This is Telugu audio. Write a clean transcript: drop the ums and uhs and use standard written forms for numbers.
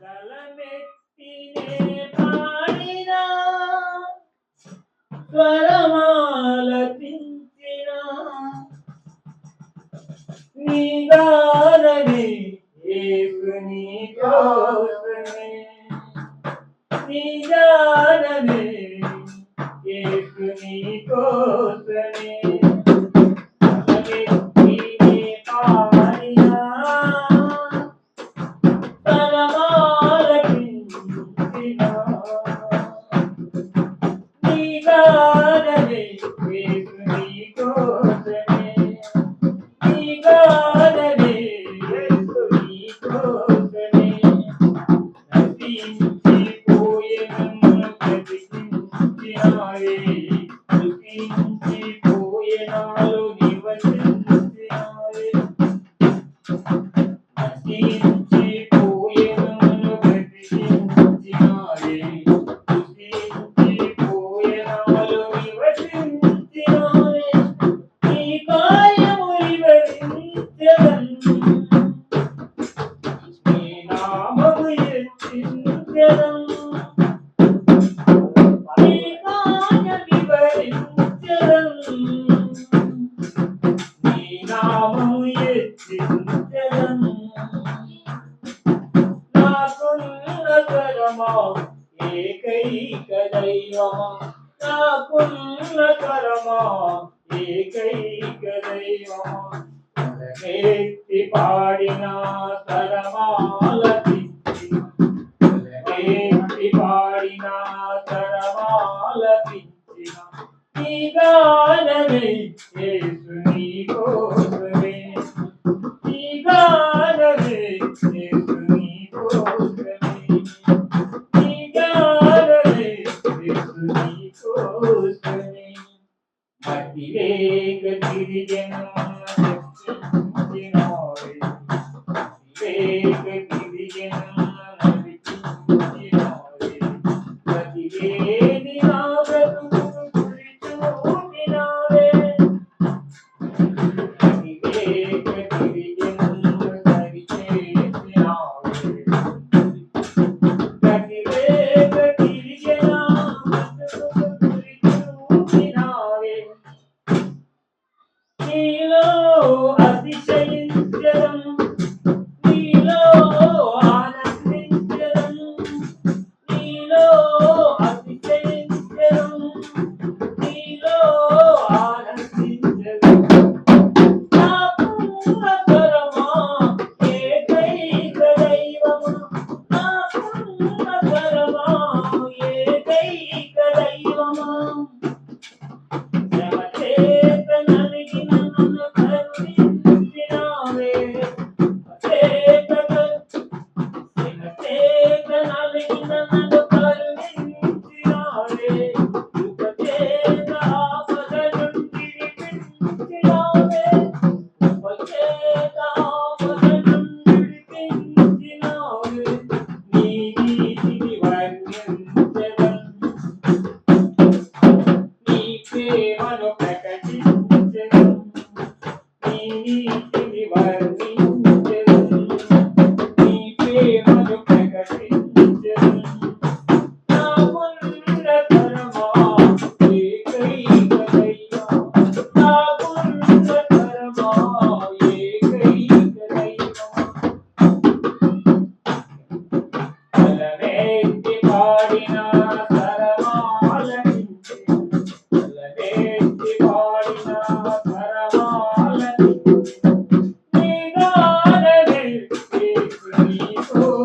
గలమెత్తినే పాడినా స్వరమాలపించిన నీ గానమే యేసుని కోసమే నీ గానమే యేసుని కోసమే గలమెత్తినే పాడినా స్వరమాలపించిన నీ గానమే యేసుని కోసమే నీ గానమే యేసుని కోసమే నశించిపోయెను బ్రతికించినావే దుఃఖించిపోయెనాలో నివసించినావే నశించిపోయెను బ్రతికించినావే దుఃఖించిపోయెనాలో నివసించినావే నీ కార్యములు వివరించెదను నీ నామము ఎత్తించెదను నీ కార్యం వివరించెదను నీ నామము ఎత్తించెదను నాకున్న తరమా ఏకైక దైవమా నాకున్న తరమా ఏకైక దైవమా తలకెత్తి పాడిన తరమాలపించిన తలకెత్తి పాడిన తరమాలపించిన నీ గానమే యేసుని కోసమే నీ గానమే యేసుని కోసమే నీ గానమే యేసుని కోసమే మట్టి వేగ తిరిగెను నడిపించినావే వేగ తిరిగెను నడిపించినావే ప్రతివేది నా బ్రతుకును గురి చూపినావే ప్రతివేగ తిరిగెను సరిచేసినావే ప్రతివేగ తిరిగెను బ్రతుకును గురి చూపినావే నీలో అతిశయించెదను నీలో ఆనందించెదను నీలో అతిశయించెదను నీలో ఆనందించెదను నాకున్న తరమా ఏకైక దైవమా నాకున్న తరమా ఏకైక దైవమా శ్రమ చేత నలిగిన నన్ను కరుణించినావే శ్రమ చేత నలిగిన నన్ను కరుణించినావే కృప చేత ఆపద నుండి విడిపించినావే కృప చేత ఆపద నుండి విడిపించినావే నీ నీతిని వర్ణించెదను నీ ప్రేమను ప్రకటించెదను నీ నీతిని వర్ణించెదను నీ ప్రేమను ప్రకటించెదను నాకున్న తరమా ఏకైక దైవమా నాకున్న తరమా ఏకైక దైవమా తలవెత్తి పాడిన తరమాలపించిన తలవెత్తి పాడిన తరమాలపించిన నీ గానమే యేసుని కోసమే